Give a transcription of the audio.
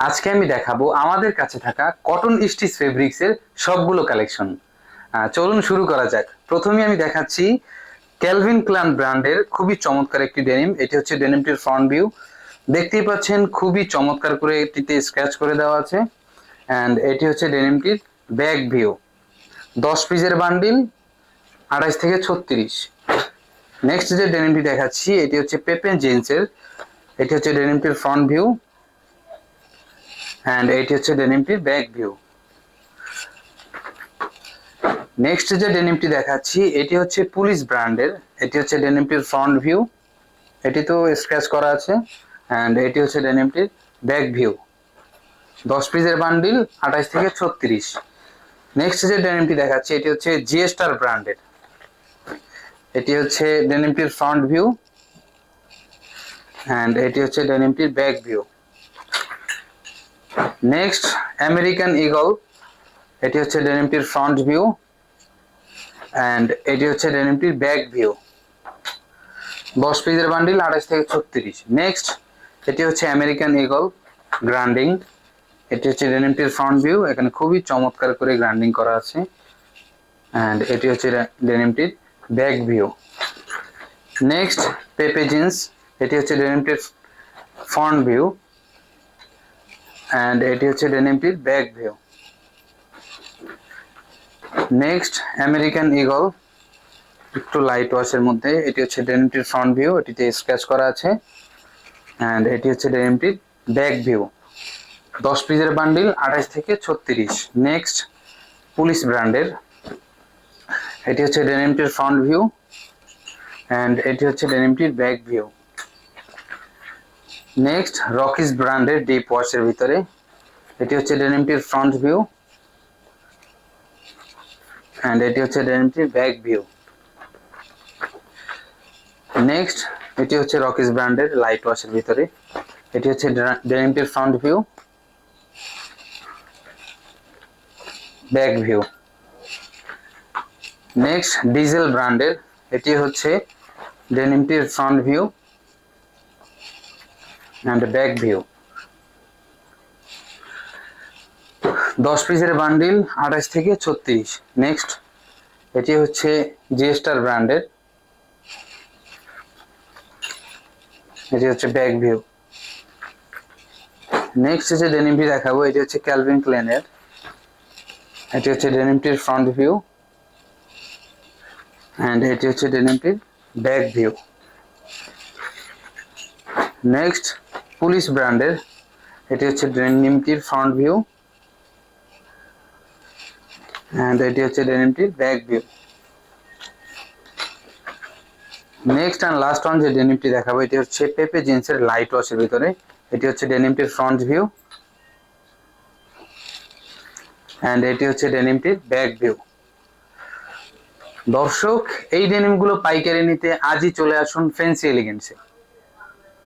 আজকে আমি দেখাবো আমাদের কাছে থাকা কটন স্টিচ ফেব্রিক্স এর সবগুলো কালেকশন। চলুন শুরু করা যাক। প্রথমে আমি দেখাচ্ছি ক্যালভিন ক্লাইন ব্র্যান্ডের খুবই চমৎকার একটি ডেনিম। এটি হচ্ছে ডেনিমটির ফ্রন্ট ভিউ। দেখতেই পাচ্ছেন খুবই চমৎকার করে এটিতে স্ক্র্যাচ করে দেওয়া আছে। অ্যান্ড এটি হচ্ছে ডেনিমটির ব্যাক ভিউ। 10 পিসের বান্ডিল, 28 থেকে 36। নেক্সট যে ডেনিমটি দেখাচ্ছি এটি হচ্ছে পেপেন জিন্সের। এটি হচ্ছে ডেনিমটির ফ্রন্ট ভিউ অ্যান্ড এটি হচ্ছে ডেনিমটির ব্যাক ভিউ। নেক্সট যে ডেনিমটি দেখাচ্ছি এটি হচ্ছে পুলিশ ব্র্যান্ডের। এটি হচ্ছে ডেনিমটির ফ্রন্ট ভিউ, এটি তো স্ক্র্যাচ করা আছে। অ্যান্ড এটি হচ্ছে ডেনিমটির ব্যাক ভিউ। 10 পিসের বান্ডিল, 28 থেকে 36। নেক্সট যে ডেনিমটি দেখাচ্ছি এটি হচ্ছে জিএস্টার ব্র্যান্ডের। এটি হচ্ছে ডেনিমটির ফ্রন্ট ভিউ অ্যান্ড এটি হচ্ছে ডেনিমটির back view. Next American Eagle. এটি হচ্ছে ডেনিমটির ফ্রন্ট ভিউ অ্যান্ড এটি হচ্ছে ডেনিমটির ব্যাক ভিউ। 10 পিসের বান্ডিল, 28 থেকে 36। নেক্সট এটি হচ্ছে আমেরিকান ইগল গ্রান্ডিং। এটি হচ্ছে ডেনিমটির ফ্রন্ট ভিউ, এখানে খুবই চমৎকার করে গ্রান্ডিং করা আছে। অ্যান্ড এটি হচ্ছে ডেনিমটির back view. Next Pepe Jeans. এটি হচ্ছে ডেনিমটির ফ্রন্ট ভিউ অ্যান্ড এটি হচ্ছে ডেনিমটির back view. Next American Eagle, একটু লাইট ওয়াশের মধ্যে। এটি হচ্ছে ডেনিমটির ফ্রন্ট ভিউ, এটিতে স্ক্র্যাচ করা আছে অ্যান্ড এটি হচ্ছে ডেনিমটির ব্যাক ভিউ। 10 পিসের বান্ডিল, 28 থেকে 36। নেক্সট পুলিশ ব্র্যান্ডের। এটি হচ্ছে ডেনিমটির ফ্রন্ট ভিউ অ্যান্ড এটি হচ্ছে ডেনিমটির ব্যাক ভিউ। নেক্সট রকিস ব্র্যান্ডের ডিপ ওয়াশের ভিতরে। এটি হচ্ছে ডেনিমটির ফ্রন্ট ভিউ অ্যান্ড এটি হচ্ছে ডেনিমটির ব্যাক ভিউ। নেক্সট এটি হচ্ছে রকিস ব্র্যান্ডের লাইট ওয়াশের ভিতরে। এটি হচ্ছে ডেনিমটির front view, back view. Next Diesel ব্র্যান্ডের। এটি হচ্ছে ডেনিমটির front view and back view. 10 পিসের বান্ডিল, 28 থেকে 36। নেক্সট এটি হচ্ছে জিএস্টার ব্র্যান্ডের। এটি হচ্ছে ব্যাক ভিউ। নেক্সট যে ডেনিমটি দেখাবো এটি হচ্ছে ক্যালভিন ক্লাইনের। এটি হচ্ছে ডেনিমটির ফ্রন্ট ভিউ অ্যান্ড এটি হচ্ছে ডেনিমটির ব্যাক ভিউ। নেক্সট পুলিশ ব্র্যান্ডের। এটি হচ্ছে ডেনিমটির ফ্রন্ট ভিউ অ্যান্ড এটি হচ্ছে ডেনিমটির back view. Next and last one যে ডেনিমটি দেখাবো এটি হচ্ছে পেপে জিন্সের লাইট ওয়াশের ভিতরে। এটি হচ্ছে ডেনিমটির ফ্রন্ট ভিউ অ্যান্ড এটি হচ্ছে ডেনিমটির ব্যাক ভিউ। দর্শক, এই ডেনিমগুলো পাইকারি নিতে আজই চলে আসুন ফ্যান্সি এলিগেন্সে।